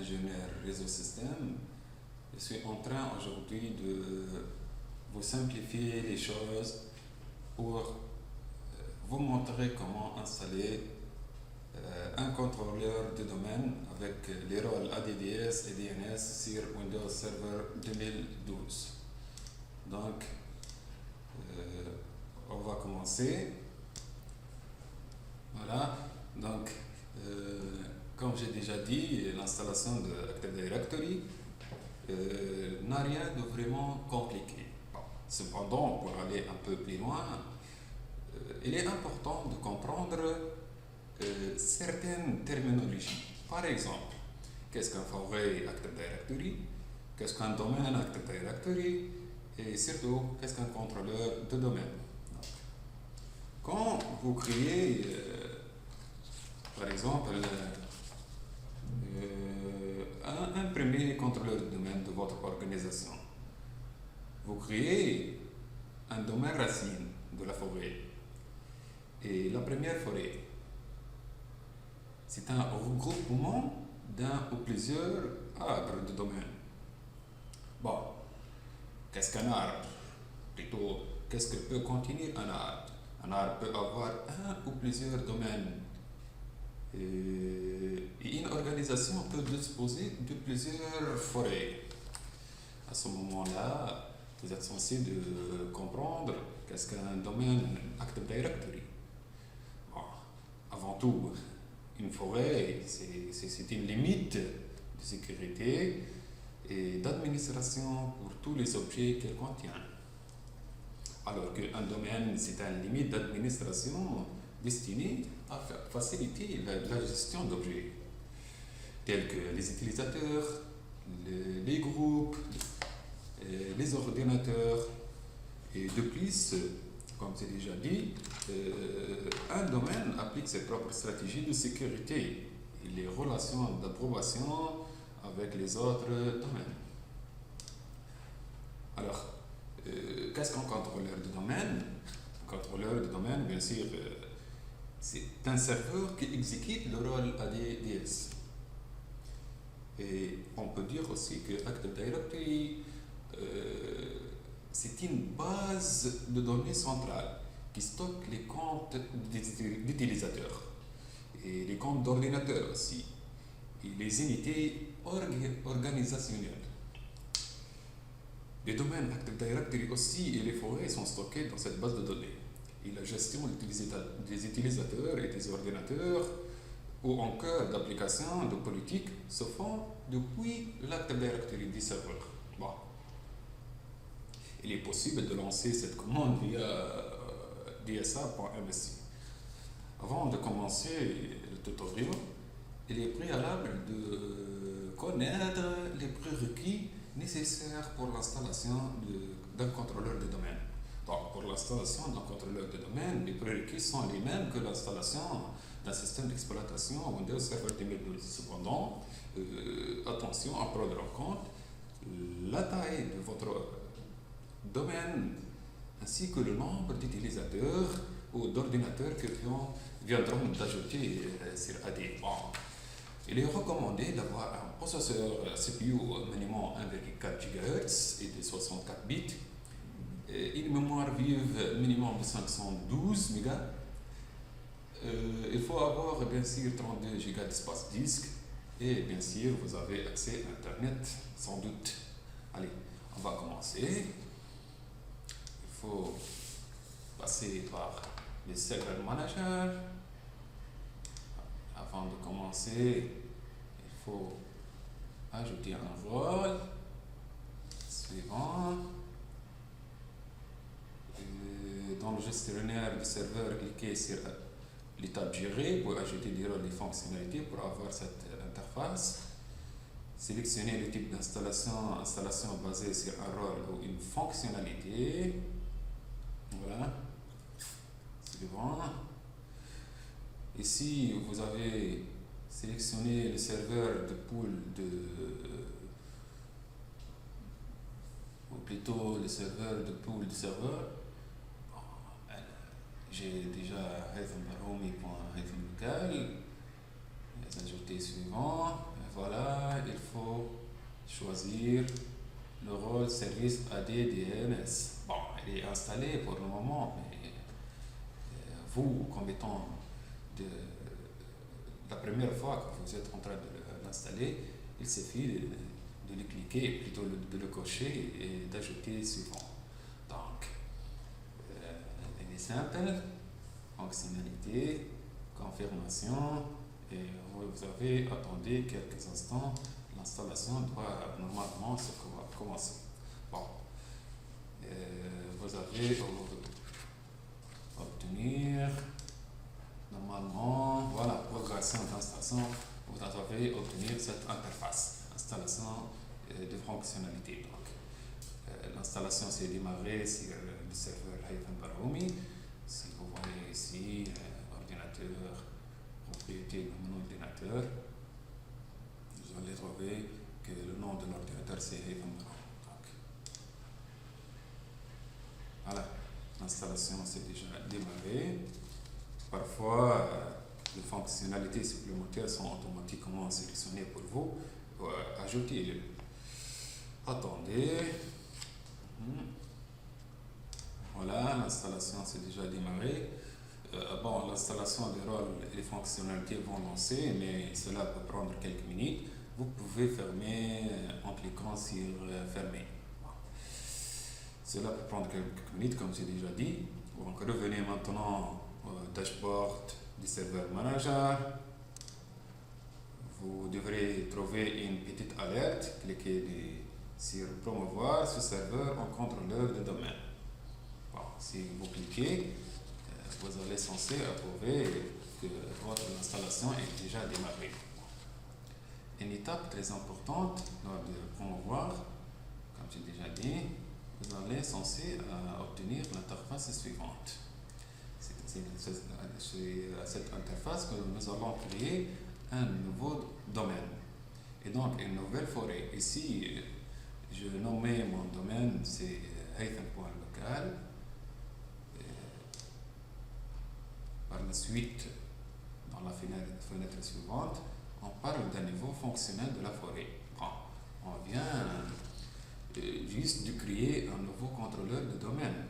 ingénieur réseau système. Je suis en train aujourd'hui de vous simplifier les choses pour vous montrer comment installer un contrôleur de domaine avec les rôles ADDS et DNS sur Windows Server 2012. Donc, on va commencer. Voilà. Donc, comme j'ai déjà dit, l'installation de Active Directory n'a rien de vraiment compliqué. Bon, cependant, pour aller un peu plus loin, il est important de comprendre certaines terminologies. Par exemple, qu'est-ce qu'un forêt Active Directory, qu'est-ce qu'un domaine Active Directory, et surtout, qu'est-ce qu'un contrôleur de domaine. Donc, quand vous créez, par exemple, un premier contrôleur de domaine de votre organisation, vous créez un domaine racine de la forêt. Et la première forêt, c'est un regroupement d'un ou plusieurs arbres de domaine. Bon, qu'est-ce qu'un arbre? Plutôt, qu'est-ce que peut contenir un arbre? Un arbre peut avoir un ou plusieurs domaines. Et une organisation peut disposer de plusieurs forêts. À ce moment-là, vous êtes censé de comprendre qu'est-ce qu'un domaine Active Directory. Bon, avant tout, une forêt, c'est une limite de sécurité et d'administration pour tous les objets qu'elle contient. Alors qu'un domaine, c'est une limite d'administration destinée à faciliter la gestion d'objets, tels que les utilisateurs, les groupes, les ordinateurs. Et de plus, comme c'est déjà dit, un domaine applique ses propres stratégies de sécurité et les relations d'approbation avec les autres domaines. Alors, qu'est-ce qu'un contrôleur de domaine? Un contrôleur de domaine, bien sûr, c'est un serveur qui exécute le rôle ADDS. Et on peut dire aussi que Active Directory, c'est une base de données centrale qui stocke les comptes d'utilisateurs et les comptes d'ordinateurs aussi, et les unités organisationnelles. Les domaines Active Directory aussi et les forêts sont stockés dans cette base de données. Et la gestion des utilisateurs et des ordinateurs ou en cas d'application de politique se font depuis l'Active Directory du serveur. Bon. Il est possible de lancer cette commande via dsa.msc. Avant de commencer le tutoriel, il est préalable de connaître les prérequis nécessaires pour l'installation d'un contrôleur de domaine. Donc, pour l'installation d'un contrôleur de domaine, les prérequis sont les mêmes que l'installation d'un système d'exploitation Windows Server 2012. Cependant, attention à prendre en compte la taille de votre domaine ainsi que le nombre d'utilisateurs ou d'ordinateurs que viendront d'ajouter sur AD. Bon. Il est recommandé d'avoir un processeur CPU minimum 1,4 GHz et de 64 bits, une mémoire vive minimum de 512 MB. Il faut avoir bien sûr 32 Go d'espace disque et bien sûr vous avez accès à Internet sans doute. Allez, on va commencer. Il faut passer par le Server Manager. Avant de commencer, il faut ajouter un rôle. Suivant. Dans le gestionnaire de serveur, cliquez sur l'étape Gérer pour ajouter des rôles et fonctionnalités pour avoir cette interface. Sélectionnez le type d'installation, installation basée sur un rôle ou une fonctionnalité. Voilà. Suivant. Ici, vous avez sélectionné le serveur de pool ou plutôt le serveur de pool de serveur. J'ai déjà hyphen-baromi.hyphen-local. Les ajouter suivant. Et voilà, il Default Service ADDNS. Bon, elle est installée pour le moment, mais vous, comme étant de la première fois que vous êtes en train de l'installer, il suffit de le cliquer, plutôt de le cocher et d'ajouter suivant. Donc, elle est simple, fonctionnalité, confirmation, et vous avez attendu quelques instants. L'installation doit normalement se commencer. Bon, vous avez obtenir normalement, voilà, progression d'installation, vous devez obtenir cette interface, installation de fonctionnalité. Donc, l'installation s'est démarrée sur le serveur Haytham Baroumi. Si vous voyez ici, ordinateur, propriété de mon ordinateur, vous allez trouver que le nom de l'ordinateur c'est Haytham Baroumi. Donc, voilà, l'installation s'est déjà démarrée. Parfois, les fonctionnalités supplémentaires sont automatiquement sélectionnées pour vous. Ajoutez-les. Attendez. Voilà, l'installation s'est déjà démarrée. Bon, l'installation des rôles et les fonctionnalités vont lancer, mais cela peut prendre quelques minutes. Vous pouvez fermer en cliquant sur fermer. Cela peut prendre quelques minutes, comme j'ai déjà dit. Donc, revenez maintenant au dashboard du serveur manager. Vous devrez trouver une petite alerte. Cliquez sur promouvoir ce serveur en contrôleur de domaine. Bon, si vous cliquez, vous allez censé approuver que votre installation est déjà démarrée. Une étape très importante lors de promouvoir, comme j'ai déjà dit, vous allez censé obtenir l'interface suivante. C'est à cette interface que nous allons créer un nouveau domaine et donc une nouvelle forêt. Ici, je nommais mon domaine, c'est haytham.local. Par la suite, dans la fenêtre suivante, on parle d'un niveau fonctionnel de la forêt. Bon, on vient juste de créer un nouveau contrôleur de domaine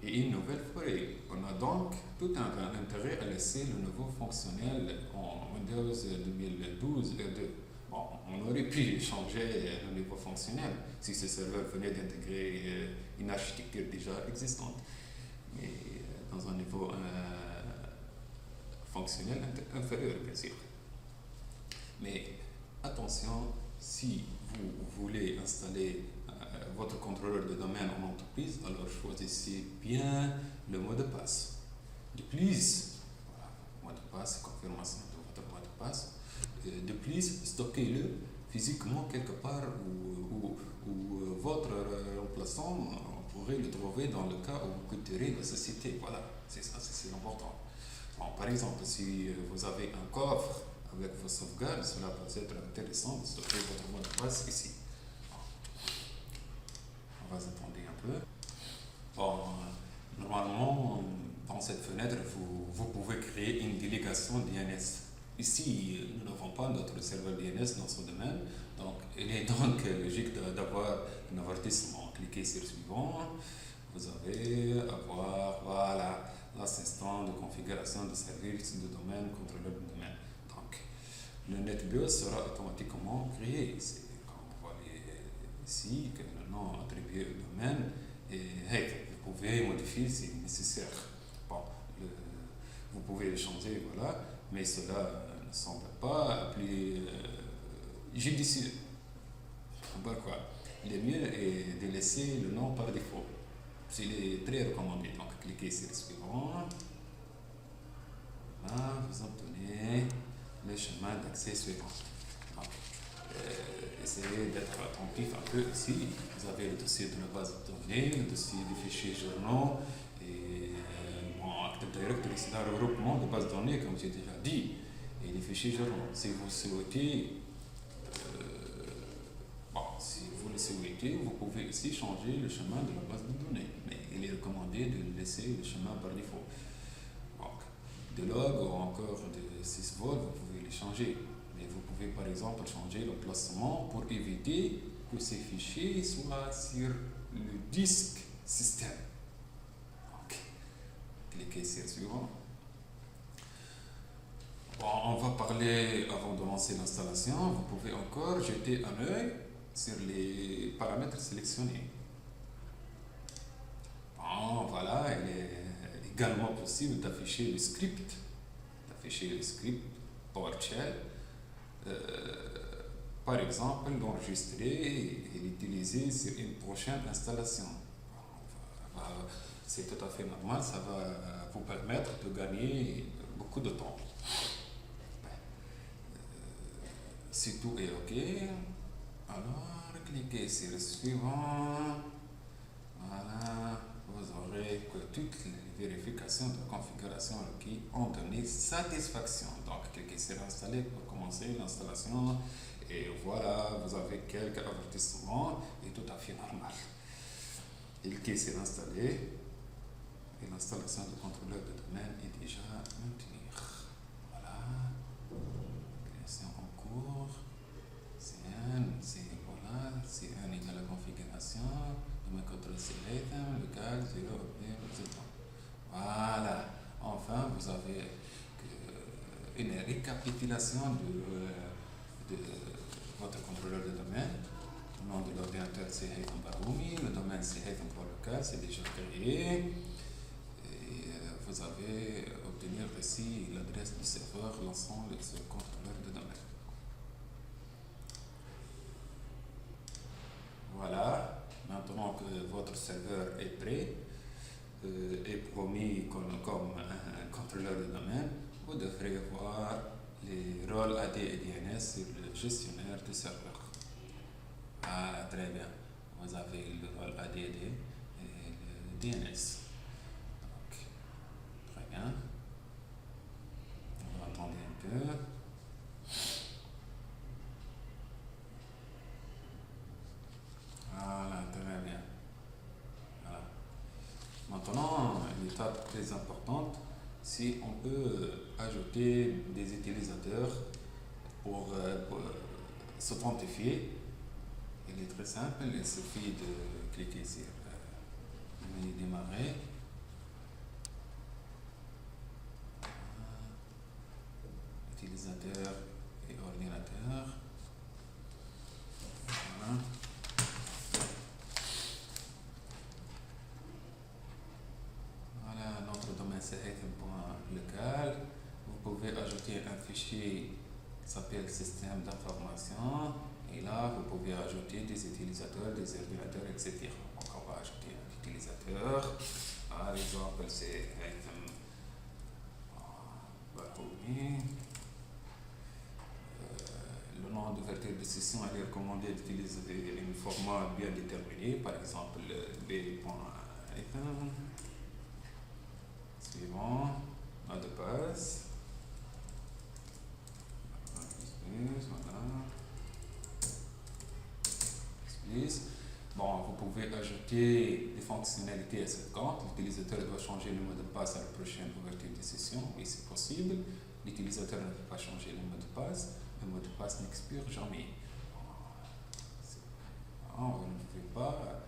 et une nouvelle forêt. On a donc tout un intérêt à laisser le nouveau fonctionnel en Windows 2012 et 2. Bon, on aurait pu changer le niveau fonctionnel si ce serveur venait d'intégrer une architecture déjà existante, mais dans un niveau fonctionnel inférieur, bien sûr. Mais attention, si vous voulez installer votre contrôleur de domaine en entreprise, alors choisissez bien le mot de passe. De plus, voilà, mot de passe, confirmation de votre mot de passe. De plus, stockez-le physiquement quelque part où votre remplaçant pourrait le trouver dans le cas où vous quitterez la société. Voilà, c'est ça, c'est important. Bon, par exemple, si vous avez un coffre avec vos sauvegardes, cela peut être intéressant de stocker votre mot de passe ici. On va attendre un peu. Bon, normalement, dans cette fenêtre, vous pouvez créer une délégation DNS. Ici, nous n'avons pas notre serveur DNS dans ce domaine, donc il est donc logique d'avoir un avertissement. Cliquez sur suivant, vous allez avoir, voilà, l'assistant de configuration de service de domaine, contrôleur de domaine. Donc, le NetBIOS sera automatiquement créé. C'est comme vous voyez ici, que le nom attribué au domaine, et hey, vous pouvez modifier si nécessaire. Bon, vous pouvez le changer, voilà, mais cela ne semble pas plus judicieux. Bah quoi, le mieux est de laisser le nom par défaut. C'est très recommandé. Donc, cliquez sur le suivant. Là, vous obtenez le chemin d'accès suivant. Donc, essayez d'être attentif un peu ici. Vous avez le dossier de la base de données, le dossier des fichiers journaux et Active Directory, c'est un regroupement de bases de données, comme j'ai déjà dit, et les fichiers journaux. Si vous souhaitez, vous pouvez ici changer le chemin de la base de données, mais il est recommandé de laisser le chemin par défaut. Donc, de log ou encore de sysvol, vous pouvez les changer, mais vous pouvez par exemple changer le placement pour éviter que ces fichiers soient sur le disque système. Donc, cliquez sur suivant. Bon, on va parler avant de lancer l'installation. Vous pouvez encore jeter un œil sur les paramètres sélectionnés. Bon, voilà, il est également possible d'afficher le script, PowerShell, par exemple, l'enregistrer et l'utiliser sur une prochaine installation. C'est tout à fait normal, ça va vous permettre de gagner beaucoup de temps. Si tout est OK, alors cliquez sur le suivant. Voilà, vous aurez que toutes les vérifications de configuration requises ont donné satisfaction. Donc, cliquez sur installer pour commencer l'installation. Et voilà, vous avez quelques avertissements et tout à fait normal. Cliquez sur installer et l'installation du contrôleur de domaine est déjà maintenue. Voilà, création en cours. C'est un égale la configuration. Domaine contrôle select, local 0, voilà. Enfin, vous avez une récapitulation de votre contrôleur de domaine. Le nom de l'ordinateur c'est Haytham Baroumi, le domaine c'est Haytham.local, c'est déjà créé. Et vous avez obtenu ici l'adresse du serveur lançant ce contrôleur de domaine. Voilà, maintenant que votre serveur est prêt, est promis comme un contrôleur de domaine, vous devrez voir les rôles AD et DNS sur le gestionnaire du serveur. Ah, très bien. Vous avez le rôle ADD et le DNS. Donc, très bien. On va attendre un peu. Voilà, très bien. Voilà. Maintenant, une étape très importante, si on peut ajouter des utilisateurs pour s'authentifier. Il est très simple, il suffit de cliquer sur le menu démarrer. Utilisateur et ordinateur. Voilà. Voilà, notre domaine c'est Haytham.local. Vous pouvez ajouter un fichier qui s'appelle système d'information. Et là, vous pouvez ajouter des utilisateurs, des ordinateurs, etc. Donc, on va ajouter un utilisateur. Par exemple, c'est Haytham Baroumi. Le nom d'ouverture de session, il est recommandé d'utiliser un format bien déterminé, par exemple b.haytham. Suivant, mot de passe. Voilà. Bon, vous pouvez ajouter des fonctionnalités à ce compte. L'utilisateur doit changer le mot de passe à la prochaine ouverture de session. Oui, c'est possible. L'utilisateur ne peut pas changer le mot de passe. Le mot de passe n'expire jamais. Non, vous ne pouvez pas.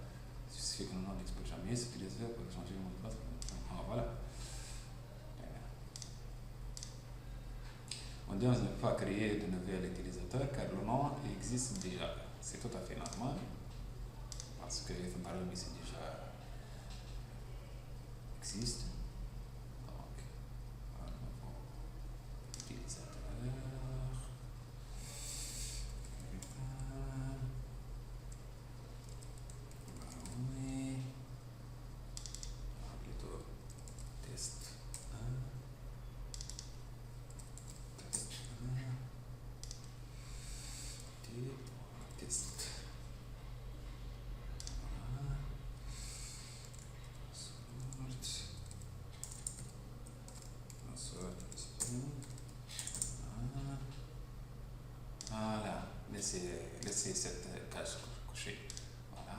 Si le nom n'expire jamais, l'utilisateur peut changer le mot de passe. Voilà. On dit on ne peut pas créer de nouvel utilisateur car le nom existe déjà. C'est tout à fait normal parce que Baroumi c'est déjà existe. Donc, un nouveau utilisateur. Baroumi. Plutôt test 1. Test 1. Test. Voilà, laissez cette case cochée. Voilà,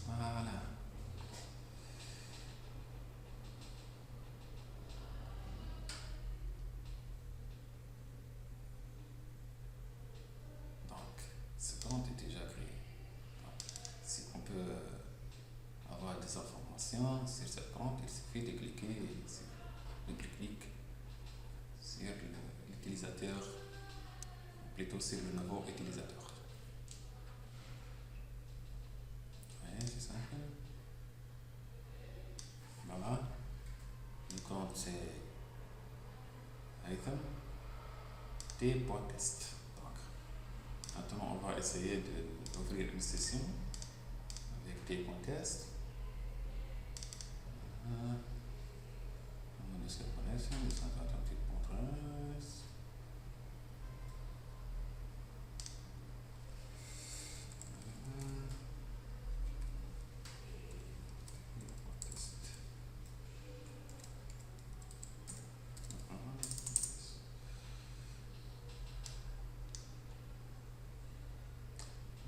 voilà. Donc, ce compte est déjà créé. suffit de cliquer sur double-clic sur l'utilisateur, plutôt sur le nouveau utilisateur. Ouais, c'est simple. Voilà. Le compte c'est item t.test. Donc, maintenant on va essayer d'ouvrir une session avec t.test. User connection, 238.13.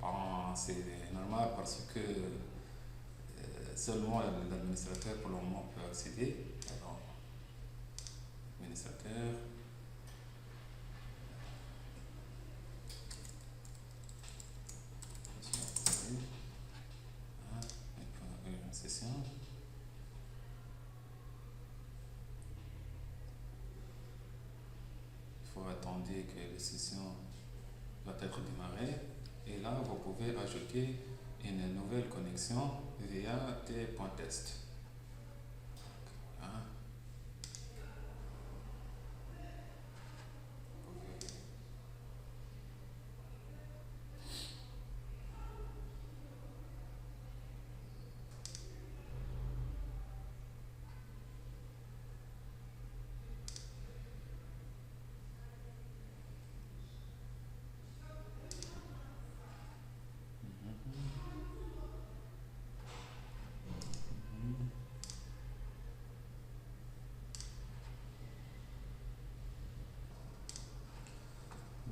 Bon, c'est normal parce que seulement l'administrateur pour le moment peut accéder. Alors, administrateur. Une session. Il faut attendre que la session va être démarrée. Et là, vous pouvez ajouter une nouvelle connexion via t.test. Voilà.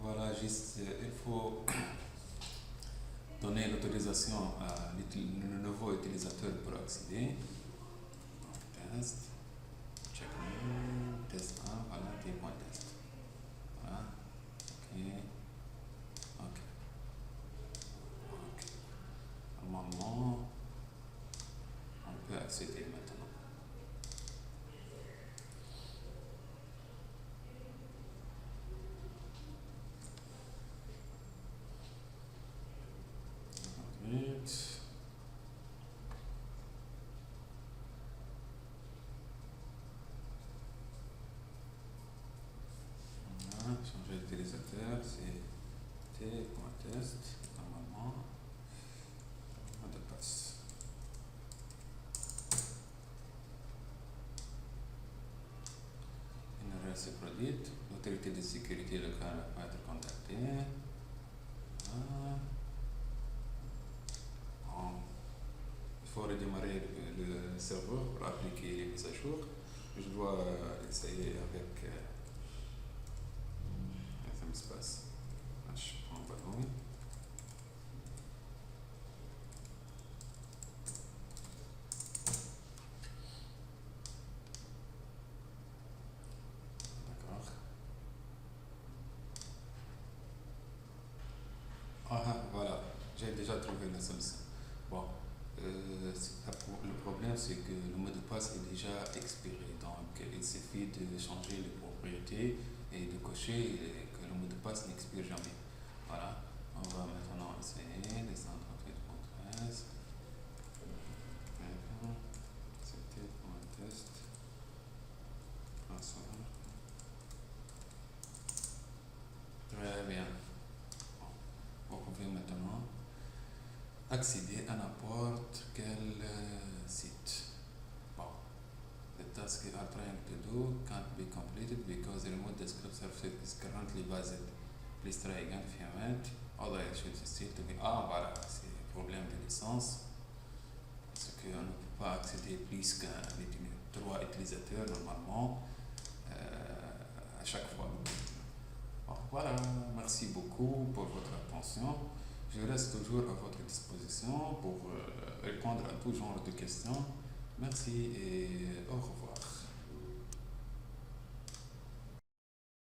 Voilà, juste, il faut donner l'autorisation à le nouveau utilisateur pour accéder. Test, check, test 1, voilà, t.test. Voilà, ok, ok, ok. Normalement, on peut accéder maintenant. Changer d'utilisateur, c'est t.test, normalement, mot de passe. Une erreur s'est produite, l'autorité de sécurité locale n'a pas été contactée. Bon, il faut redémarrer le serveur pour appliquer les mises à jour. Je dois essayer avec FM Space. H en ballon. D'accord. Ah, voilà, j'ai déjà trouvé la solution. Bon, le problème c'est que le mot de passe est déjà expiré, donc il suffit de changer les propriétés et de cocher que le mot de passe n'expire jamais. Voilà, on va maintenant essayer les 138.13. C'était pour un test. Très bien. Bon, vous pouvez maintenant accéder à n'importe quel site. Bon, the task you are trying to do can't be completed because the remote desktop service is currently busy. Please try again if you want. Although it should still to be. Ah, voilà, c'est le problème de licence. Parce qu'on ne peut pas accéder plus qu'à 3 utilisateurs normalement à chaque fois. Bon, voilà, merci beaucoup pour votre attention. Je reste toujours à votre disposition pour répondre à tout genre de questions. Merci et au revoir.